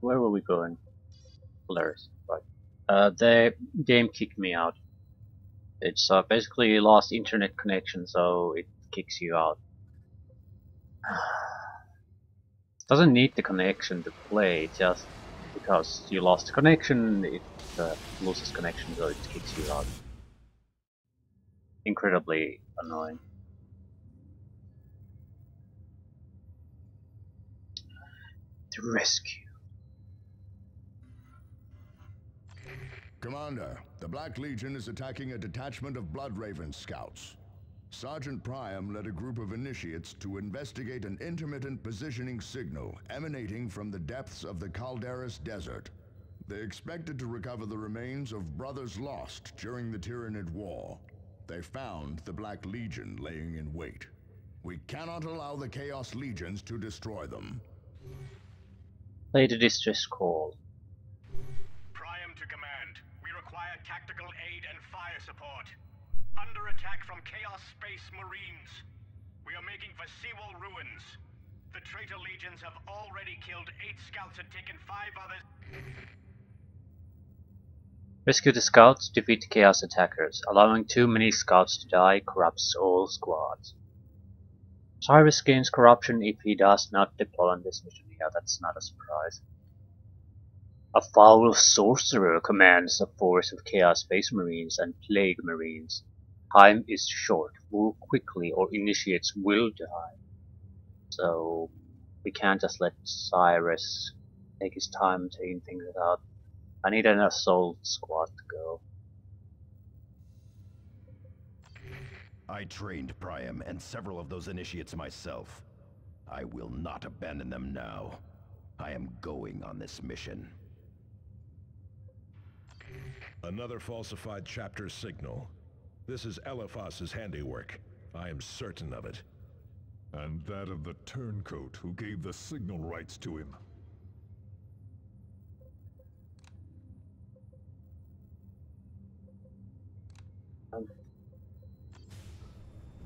Where were we going? Polaris, right. The game kicked me out. It's basically lost internet connection, so it kicks you out. Doesn't need the connection to play, just because you lost connection, it loses connection, so it kicks you out. Incredibly annoying. The rescue. Commander, the Black Legion is attacking a detachment of Bloodraven scouts. Sergeant Priam led a group of initiates to investigate an intermittent positioning signal emanating from the depths of the Calderis Desert. They expected to recover the remains of brothers lost during the Tyranid War. They found the Black Legion laying in wait. We cannot allow the Chaos Legions to destroy them. Play the distress call. Priam to command. We require tactical aid and fire support. Under attack from Chaos Space Marines. We are making for Seawall ruins. The traitor legions have already killed 8 scouts and taken 5 others. Rescue the scouts, defeat the chaos attackers. Allowing too many scouts to die corrupts all squads. Cyrus gains corruption if he does not deploy on this mission. Yeah, that's not a surprise. A foul sorcerer commands a force of Chaos Space Marines and Plague Marines. Time is short. Move quickly or initiates will die. So we can't just let Cyrus take his time taking things out. I need an assault squad to go. I trained Priam and several of those initiates myself. I will not abandon them now. I am going on this mission. Another falsified chapter signal. This is Eliphas's handiwork. I am certain of it. And that of the turncoat who gave the signal rights to him. I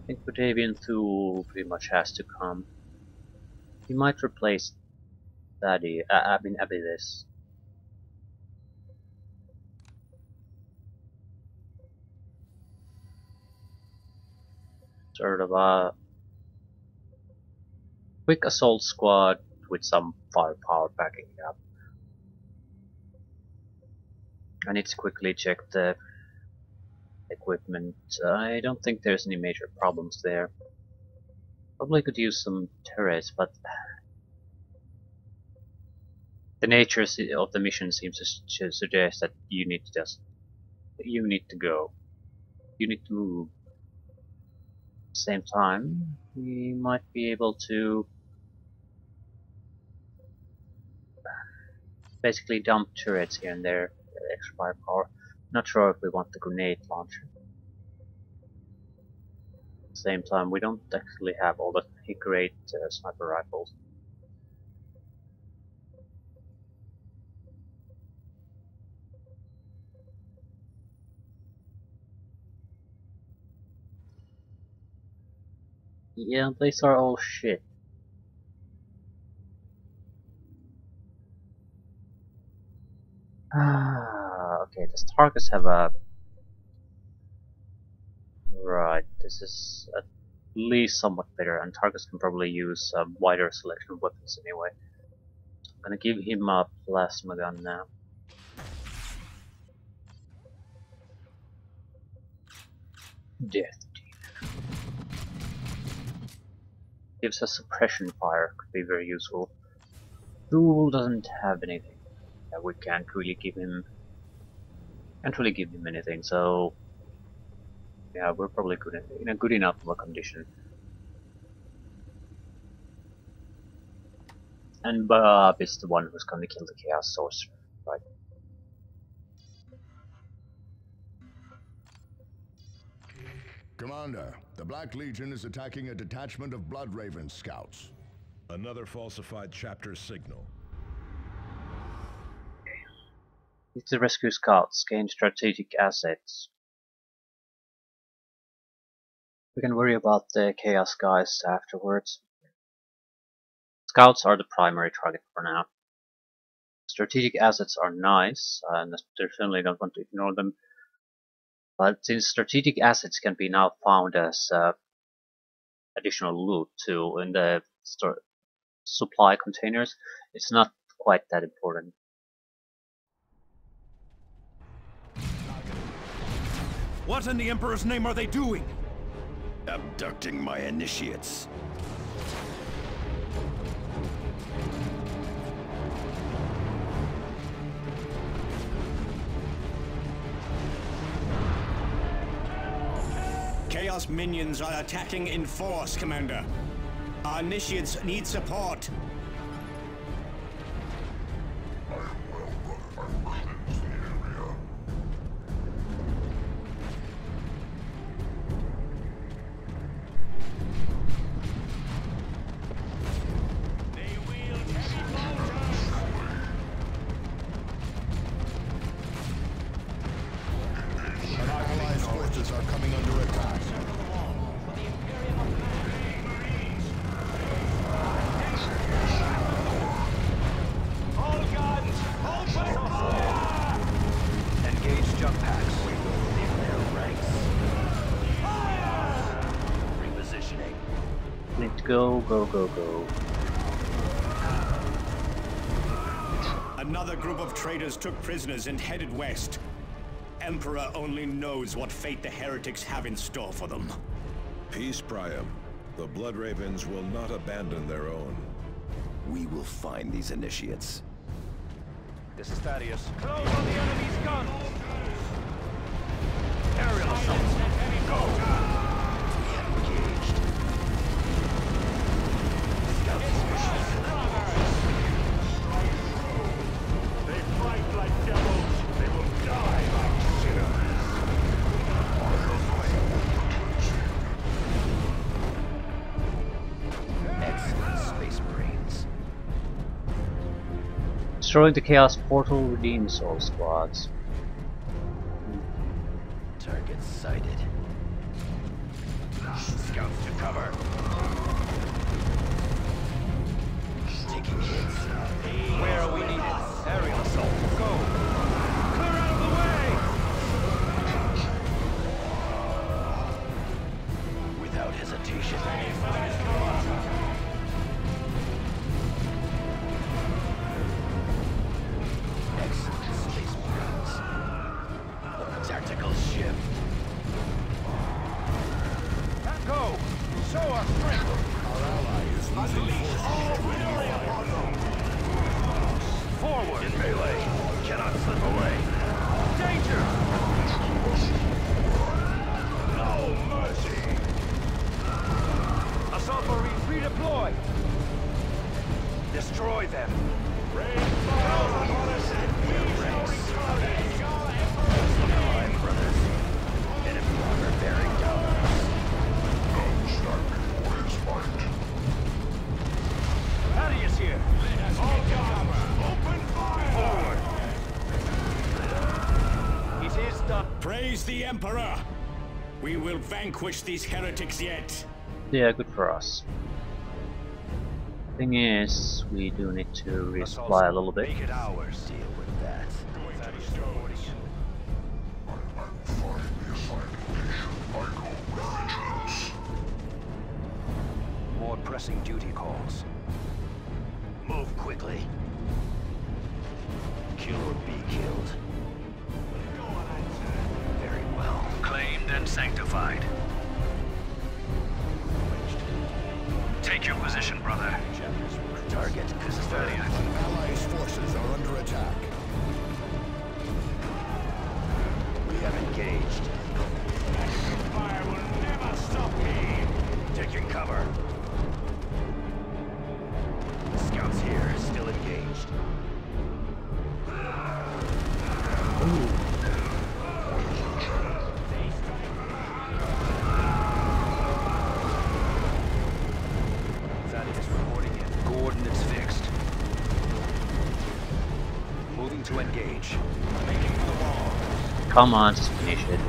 think Batavian 2 pretty much has to come. He might replace Abyss. Sort of a quick assault squad with some firepower backing it up. I need to quickly check the equipment. I don't think there's any major problems there. Probably could use some turrets, but the nature of the mission seems to suggest that you need to go. You need to move. At the same time, we might be able to basically dump turrets here and there, extra firepower. Not sure if we want the grenade launcher. At the same time, we don't actually have all the great sniper rifles. Yeah, these are all shit. Okay, the targets have a... Right, this is at least somewhat better, and targets can probably use a wider selection of weapons anyway. I'm gonna give him a plasma gun now. Death Deal. Gives us suppression fire, could be very useful. Tool doesn't have anything. Yeah, we can't really give him anything, so yeah, we're probably in a good enough of a condition. And Bob is the one who's gonna kill the Chaos Sorcerer, right? Commander, the Black Legion is attacking a detachment of Bloodraven scouts. Another falsified chapter signal. If the rescue scouts gain strategic assets, we can worry about the Chaos guys afterwards. Scouts are the primary target for now. strategic assets are nice, and I certainly don't want to ignore them. But since strategic assets can be now found as additional loot too in the supply containers, it's not quite that important. What in the Emperor's name are they doing? Abducting my initiates. Chaos minions are attacking in force, Commander. Our initiates need support. Are coming under attack. All guns, open fire! Engage jump packs. In their ranks. Repositioning. Need to go. Another group of traitors took prisoners and headed west. Emperor only knows what fate the heretics have in store for them. Peace, Priam. The Blood Ravens will not abandon their own. We will find these initiates. This is Thaddeus. Close on the enemy's guns! Aerial assault! Go! Engaged. They fight like devils. They will die like sinners. Excellent, Space Marines. Destroying the Chaos Portal redeems all squads. Target sighted. Scouts to cover. Taking hits. Where are we needed? Aerial assault. Go! Clear out of the way! Without hesitation. Excellent, Space Marines. Tactical shift. Go! Show us strength! Our ally is losing forces. Forward! In melee. Cannot slip away. Danger! No mercy! Assault Marines redeploy! Destroy them! Rain fire upon us and we shall return! Climb, brothers. Enemy armor bearing down on us. Thaddeus here! All guns, open fire! Forward! It is done. Praise the Emperor! We will vanquish these heretics yet! Yeah, good for us. Thing is, we do need to resupply a little bit. Make it ours. Deal with that. More pressing duty calls. Move quickly. Kill or be killed. Very well. Claimed and sanctified. Take your position, brother. Target confirmed. Allies' forces are under attack. We have engaged. Fire will never stop me! Taking cover. Scouts here, still engaged. Thaddeus reporting in. Coordinates fixed. Moving to engage. Making for the wall. Come on, just finish it.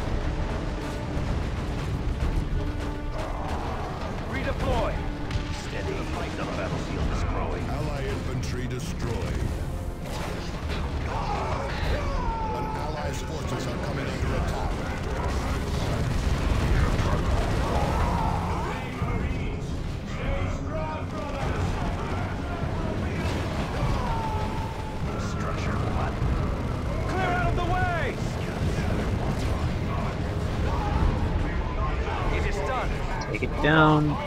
Redeploy! Steady. The battlefield is growing. Ally infantry destroyed. Take it down.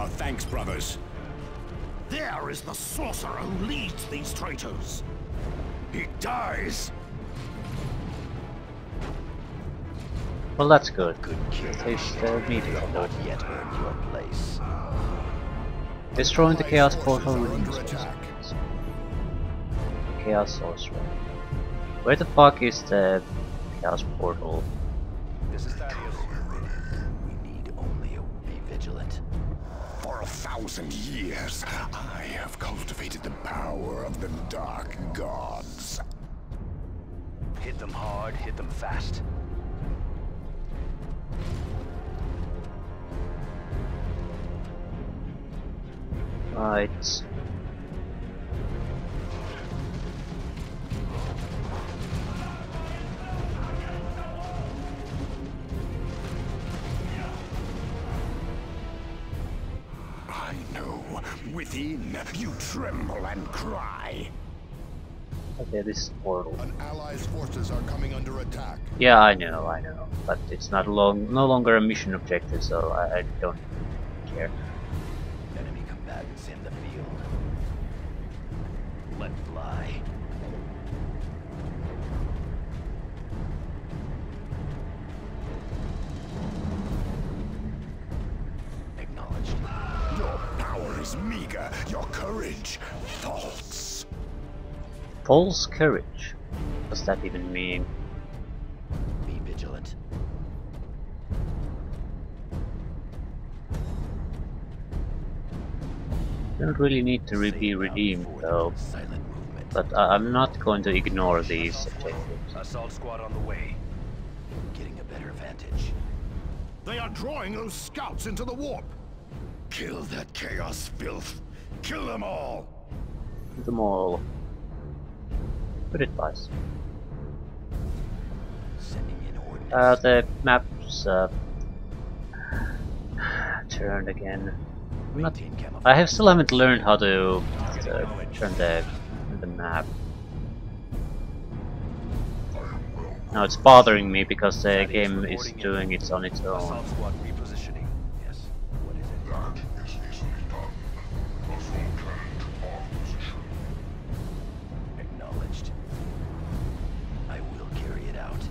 Thanks, brothers. There is the sorcerer who leads these traitors. He dies. Well, that's good. Good king. Taste the meat You have of not it. yet earned your place. Destroying the Chaos Portal Forces are within under 6 attack. seconds. Chaos Sorcerer. Where the fuck is the Chaos Portal? This is Thaddeus. We need only be vigilant. For 1,000 years, I have cultivated the power of the dark gods. Hit them hard, hit them fast. Right. I know. Within, you tremble and cry. Okay, this is Portal. An ally's forces are coming under attack. Yeah, I know. But it's no longer a mission objective, so I don't care. Enemy combatants in the field. Let fly. Acknowledged. Your power is meager, your courage false. False courage. What does that even mean? Be vigilant. Don't really need to be redeemed though, Silent movement. but I'm not going to ignore these objectives. Assault squad on the way. Getting a better vantage. They are drawing those scouts into the warp. Kill that chaos filth. Kill them all. Them all. Good advice. Sending in ordnance. The map's turned again. I'm not, Maintain camouflage. I still haven't learned how to turn the map. Now it's bothering me because the game is doing it on its own. Assault squad repositioning. Yes. What is it? Acknowledged. I will carry it out.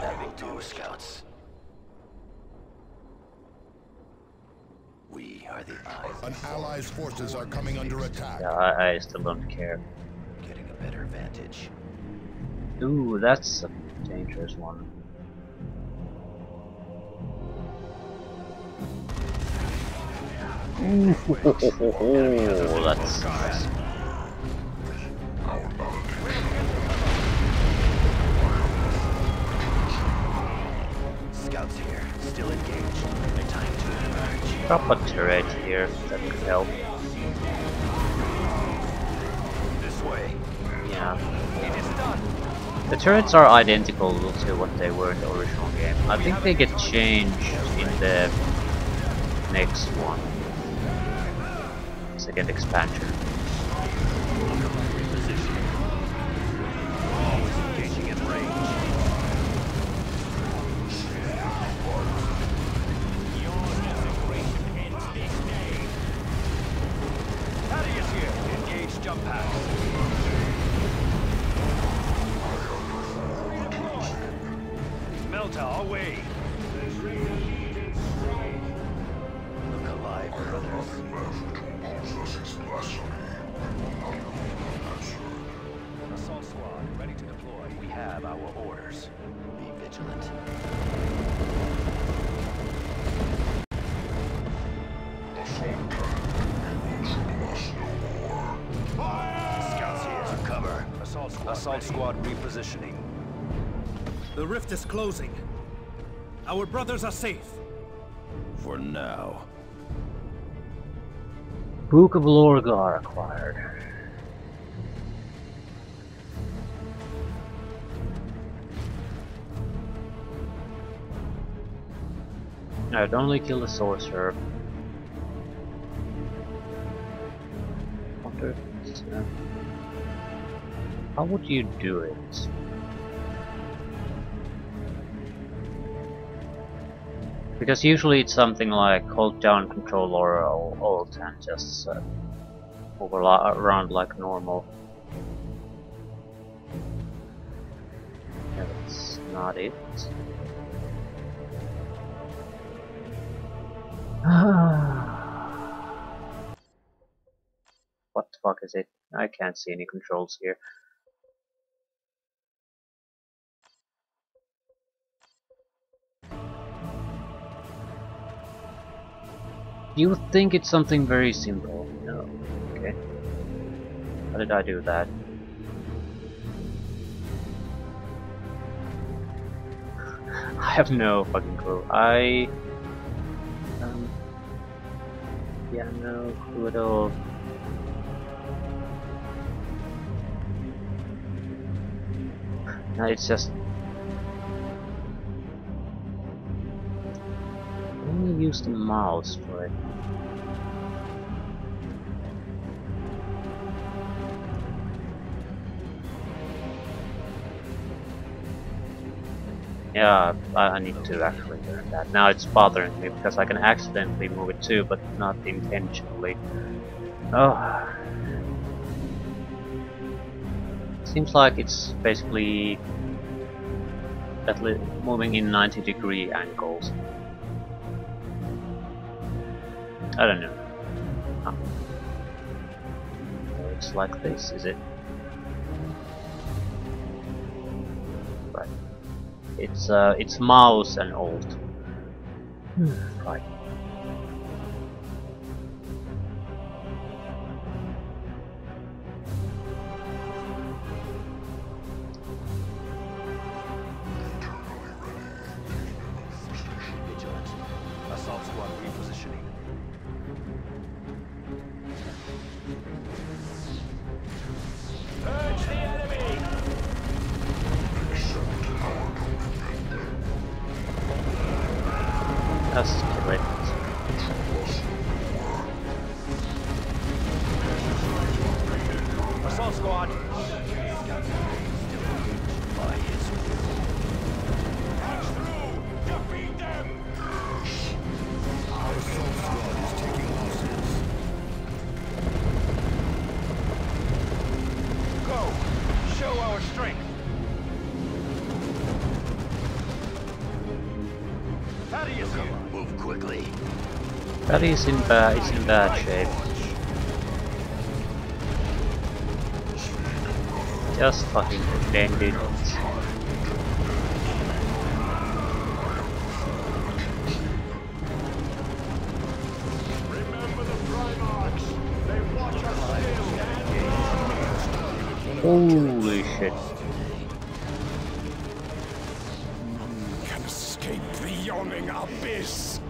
That will do, scouts. We are the eyes. An ally's forces are coming under attack. Yeah, I still don't care. Getting a better vantage. Ooh, that's a dangerous one. Ooh, that's nice. Scouts here, still engaged. Time to emerge. Drop a turret here, that could help. This way. Yeah. It is done. The turrets are identical to what they were in the original game. I think they get changed in the next one. Second expansion. Always engaging in range. Your desecration ends this day. Thaddeus here. Engage jump packs. Melta, away. Look alive, brothers. Assault squad, ready to deploy. We have our orders. Be vigilant. Scouts here. Cover. Assault squad repositioning. The rift is closing. Our brothers are safe. For now. Book of Lorgar acquired. I'd only kill the sorcerer. Wonder if it's, how would you do it? Because usually it's something like hold down control or alt and just move around like normal. Yeah, that's not it. What the fuck is it? I can't see any controls here. You would think it's something very simple. No. Okay. How did I do that? I have no fucking clue. Yeah, no clue at all. No, it's just only use the mouse for it. Yeah, I need to actually learn that. Now it's bothering me because I can accidentally move it too, but not intentionally. Oh. Seems like it's basically moving in 90-degree angles. I don't know. Oh. It's like this, is it? Right. It's mouse and alt. Right. Vigilant. Assault squad repositioning. Urge the enemy! Just kill it. Assault squad! By his March through! Defeat them! Our assault squad is taking losses. Go! Show our strength! Thaddeus here! move quickly. That is in bad. It's in bad shape. Just fucking defend it. Remember the Primarchs! They watch us still! Holy shit. None can escape the yawning abyss.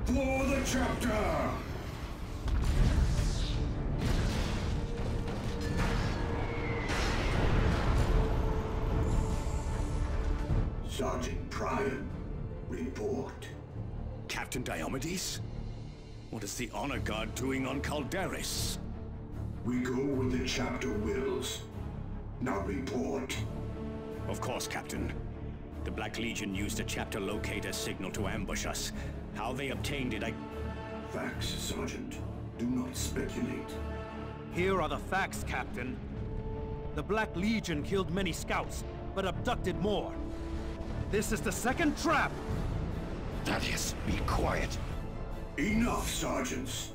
For the chapter! Sergeant Priam, report. Captain Diomedes? What is the Honor Guard doing on Calderis? We go where the chapter wills. Now report. Of course, Captain. The Black Legion used a chapter locator signal to ambush us. How they obtained it, Facts, Sergeant. Do not speculate. Here are the facts, Captain. The Black Legion killed many scouts, but abducted more. This is the second trap! Thaddeus, be quiet. Enough, Sergeants.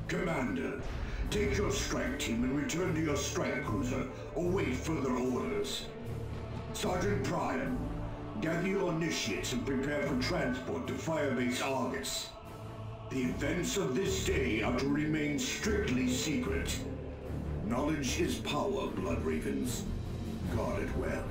Commander, take your strike team and return to your strike cruiser, or wait further orders. Sergeant Priam, gather your initiates and prepare for transport to Firebase Argus. The events of this day are to remain strictly secret. Knowledge is power, Blood Ravens. Guard it well.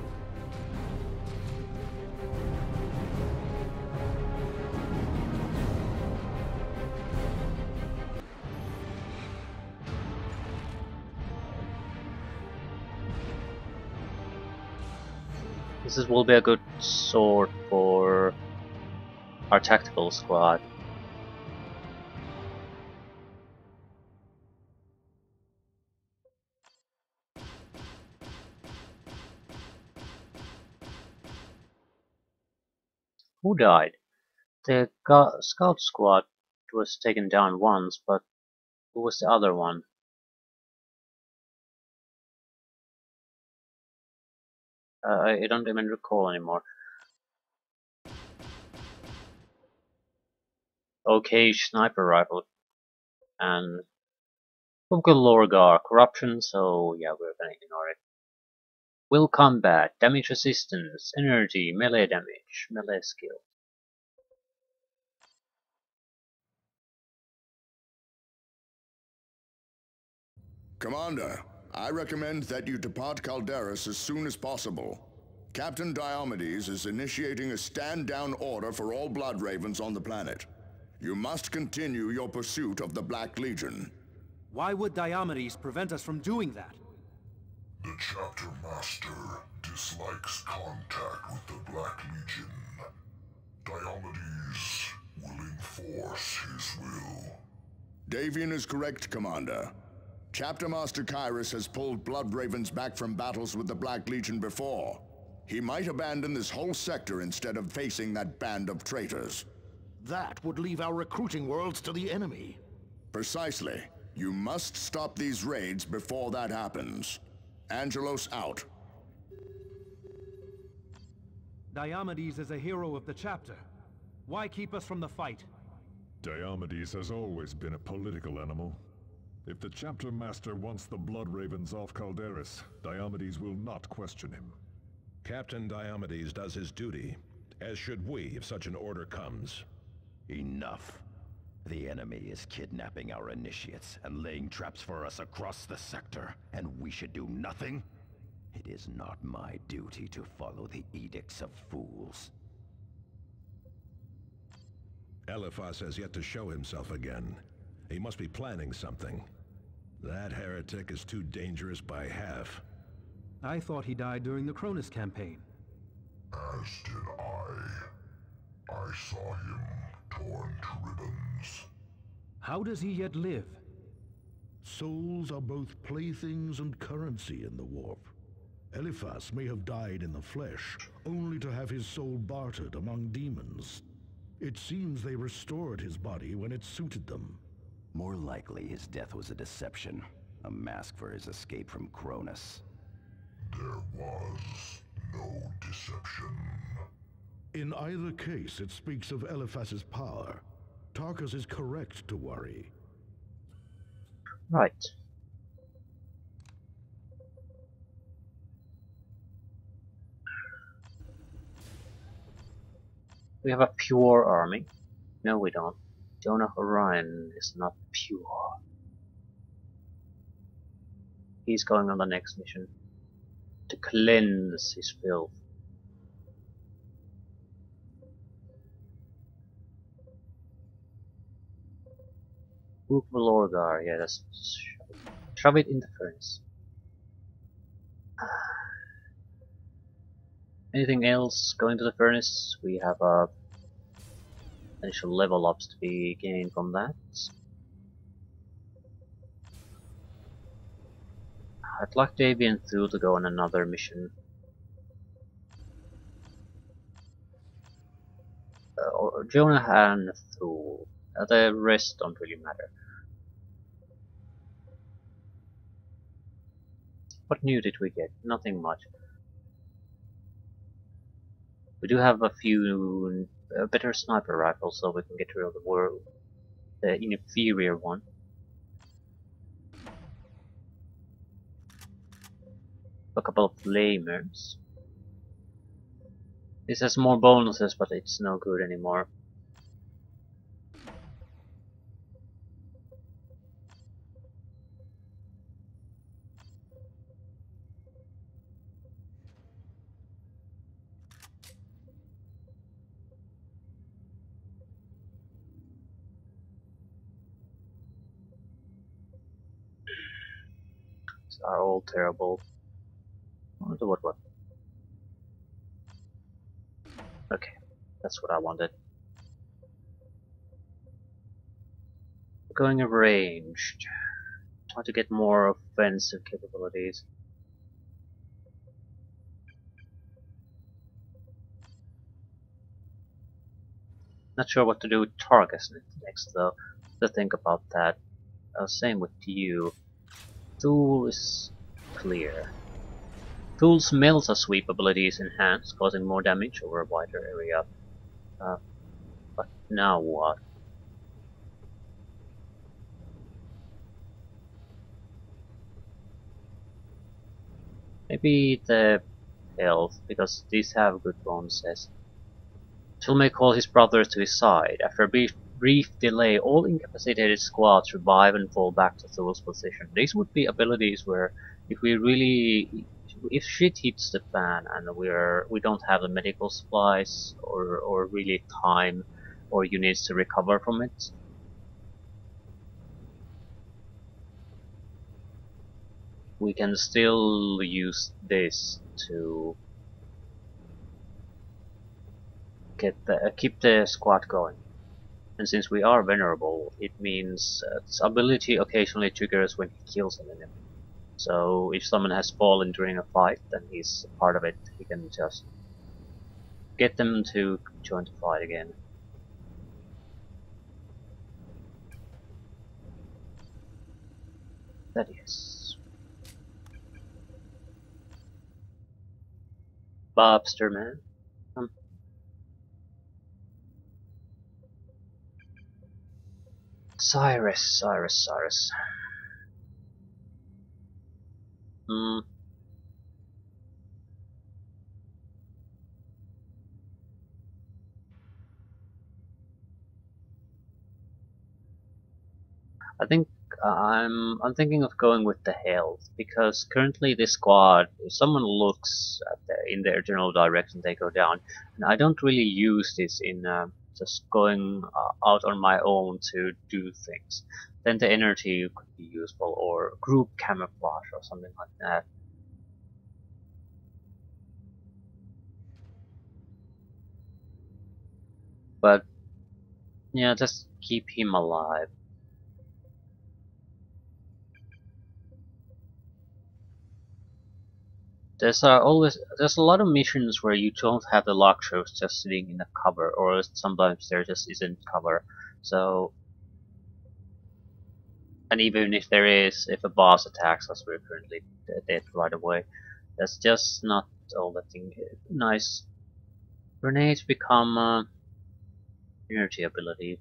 Will be a good sword for our tactical squad. Who died? The scout squad was taken down once, but who was the other one? I don't even recall anymore. Okay, sniper rifle and Google Lorgar corruption, so yeah, we're gonna ignore it. Will combat, damage resistance, energy, melee damage, melee skill. Commander, I recommend that you depart Calderis as soon as possible. Captain Diomedes is initiating a stand-down order for all Blood Ravens on the planet. You must continue your pursuit of the Black Legion. Why would Diomedes prevent us from doing that? The Chapter Master dislikes contact with the Black Legion. Diomedes will enforce his will. Davian is correct, Commander. Chapter Master Kyrus has pulled Blood Ravens back from battles with the Black Legion before. He might abandon this whole sector instead of facing that band of traitors. That would leave our recruiting worlds to the enemy. Precisely. You must stop these raids before that happens. Angelos out. Diomedes is a hero of the chapter. Why keep us from the fight? Diomedes has always been a political animal. If the Chapter Master wants the Blood Ravens off Calderis, Diomedes will not question him. Captain Diomedes does his duty, as should we if such an order comes. Enough. The enemy is kidnapping our initiates and laying traps for us across the sector, and we should do nothing? It is not my duty to follow the edicts of fools. Eliphas has yet to show himself again. He must be planning something. That heretic is too dangerous by half. I thought he died during the Cronus campaign. As did I. I saw him torn to ribbons. How does he yet live? Souls are both playthings and currency in the warp. Eliphas may have died in the flesh, only to have his soul bartered among demons. It seems they restored his body when it suited them. More likely his death was a deception, a mask for his escape from Cronus. There was no deception. In either case, it speaks of Eliphas's power. Tarkus is correct to worry. Right. We have a pure army. No, we don't. Jonah Orion is not pure. He's going on the next mission to cleanse his filth. Book Lorgar, yeah, that's shove it in the furnace. Anything else going to the furnace? We have potential level ups to be gained from that. I'd like Davy and Thule to go on another mission. Or Jonah and Thule. The rest don't really matter. What new did we get? Nothing much. We do have a few better sniper rifles, so we can get rid of the inferior one. A couple of flamers. This has more bonuses, but it's no good anymore. These are all terrible. I wonder what. Okay, that's what I wanted. Going ranged. Try to get more offensive capabilities. Not sure what to do with targets next though. To think about that. Same with you. Tool is clear. Tool's Melta sweep ability is enhanced, causing more damage over a wider area. But now what? Maybe the health, because these have good bonuses. Tool may call his brothers to his side. After a brief delay, all incapacitated squads revive and fall back to Thul's position. These would be abilities where if shit hits the fan and we don't have the medical supplies or really time or units to recover from it, we can still use this to keep the squad going. And since we are vulnerable, it means its ability occasionally triggers when he kills an enemy. So if someone has fallen during a fight, then he's part of it. He can just get them to join the fight again. That is. Bobster man. Cyrus. I think I'm thinking of going with the health because currently this squad, if someone looks at in their general direction, they go down, and I don't really use this in just going out on my own to do things. Then the energy could be useful, or group camouflage, or something like that. But yeah, just keep him alive. There's a lot of missions where you don't have the luxury of just sitting in a cover, or sometimes there just isn't cover. So, and even if there is, if a boss attacks us, we're currently dead right away. That's just not all that thing nice. Grenades become energy ability.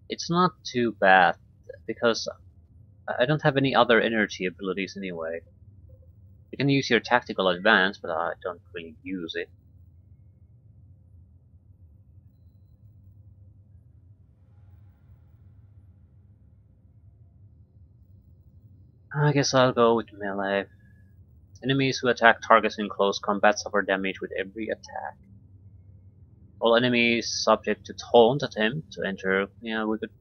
It's not too bad because I don't have any other energy abilities anyway. You can use your tactical advance, but I don't really use it. I guess I'll go with melee. Enemies who attack targets in close combat suffer damage with every attack. All enemies subject to taunt attempt to enter. Yeah, we could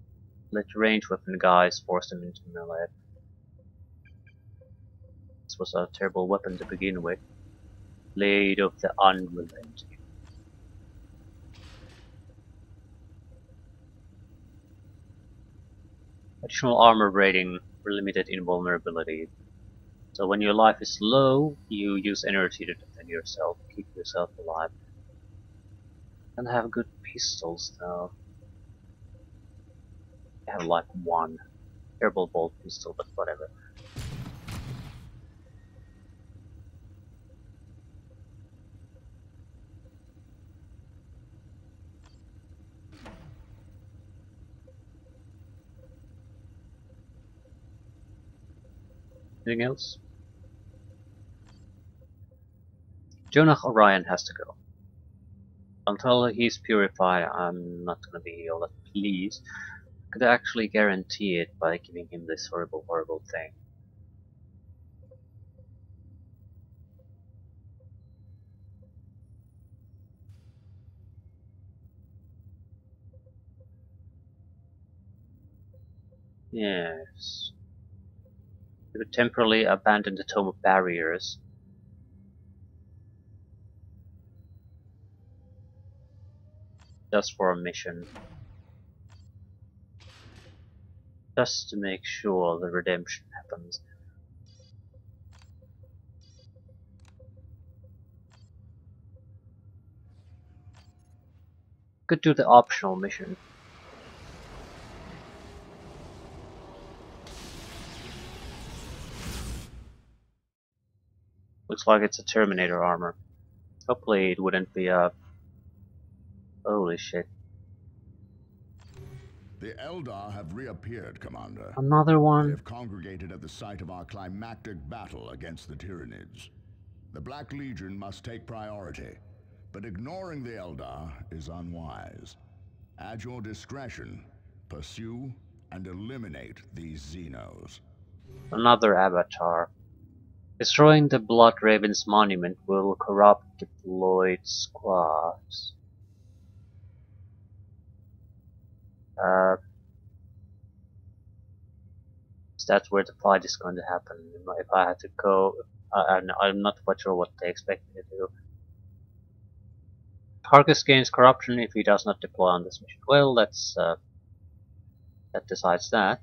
let range weapon guys force them into melee. This was a terrible weapon to begin with. Blade of the Unrelenting. Additional armor rating for limited invulnerability. So when your life is low, you use energy to defend yourself, keep yourself alive. And have good pistols though. I have like one. Terrible bolt pistol, but whatever. Anything else? Jonah Orion has to go. Until he's purified, I'm not gonna be all that pleased. Could I actually guarantee it by giving him this horrible thing? Yes. We could temporarily abandon the Tome of Barriers. just for a mission. Just to make sure the redemption happens. Could do the optional mission. Looks like it's a Terminator armor. Hopefully it wouldn't be a... Holy shit. The Eldar have reappeared, Commander. Another They one? have congregated at the site of our climactic battle against the Tyranids. The Black Legion must take priority, but ignoring the Eldar is unwise. At your discretion, pursue and eliminate these Xenos. Another avatar. Destroying the Blood Raven's monument will corrupt deployed squads. That's where the fight is going to happen. If I had to go, I'm not quite sure what they expect me to do. Targus gains corruption if he does not deploy on this mission. Well, that decides that.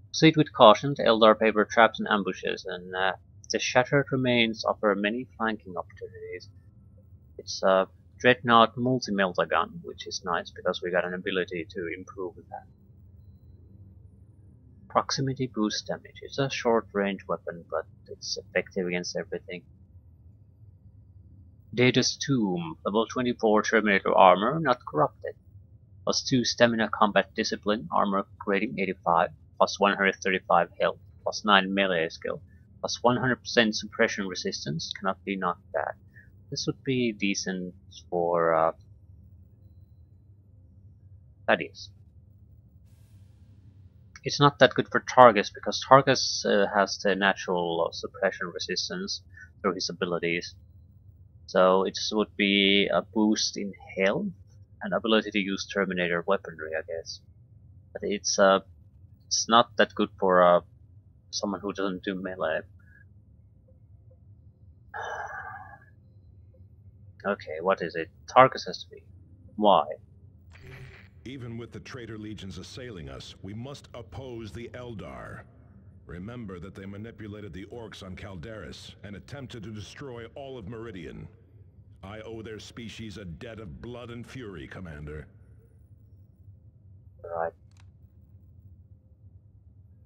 Proceed with caution. The Eldar paper traps and ambushes, and the shattered remains offer many flanking opportunities. It's a Dreadnought multi-melta gun, which is nice because we got an ability to improve that. Proximity boost damage. It's a short-range weapon, but it's effective against everything. Data's Tomb. Level 24 Terminator armor, not corrupted. Plus 2 stamina combat discipline, armor rating 85, plus 135 health, plus 9 melee skill, plus 100% suppression resistance, cannot be knocked back. This would be decent for Thaddeus. It's not that good for Targus because Targus has the natural suppression resistance through his abilities. So it would be a boost in health and ability to use Terminator weaponry, I guess. But it's not that good for someone who doesn't do melee. Okay, what is it? Targus has to be. Why? Even with the traitor legions assailing us, we must oppose the Eldar. Remember that they manipulated the orcs on Calderis and attempted to destroy all of Meridian. I owe their species a debt of blood and fury, Commander. Right.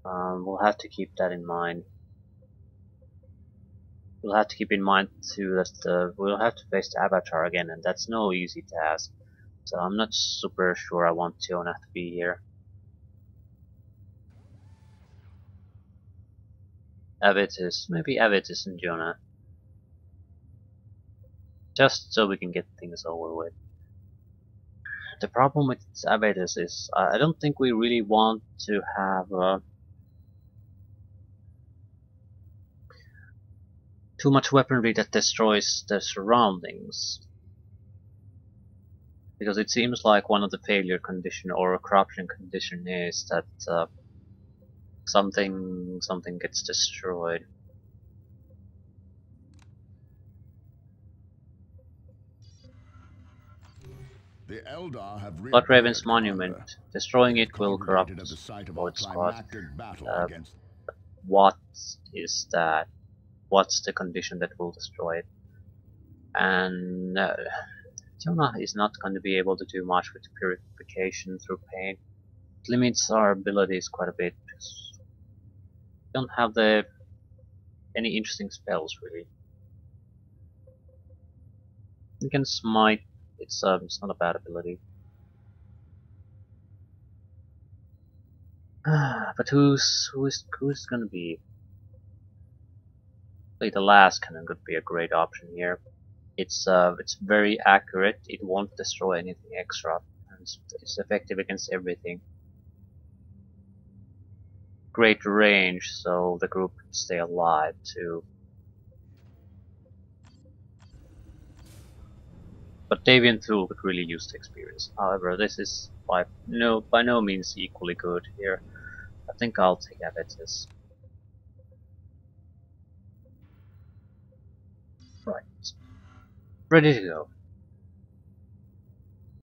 We'll have to keep that in mind. We'll have to keep in mind too that we'll have to face the Avatar again, and that's no easy task. So I'm not super sure I want Jonah to be here. Avitus, maybe Avitus and Jonah. Just so we can get things over with. The problem with Avitus is I don't think we really want to have too much weaponry that destroys the surroundings. Because it seems like one of the failure condition or a corruption condition is that something gets destroyed. The Eldar have Blood Raven's reappeared, monument. Commander. Destroying They it will corrupt congregated at the site of our Lord Squad. climactic battle against. What is that? What's the condition that will destroy it? And Jonah is not going to be able to do much with purification through pain. It limits our abilities quite a bit. We don't have any interesting spells really. We can smite. It's not a bad ability. But who's gonna be? The last cannon could be a great option here. It's very accurate. It won't destroy anything extra. And it's effective against everything. Great range, so the group can stay alive too. But Davian Tool could really use the experience. However, this is by no means equally good here. I think I'll take Avitus. Right. Ready to go.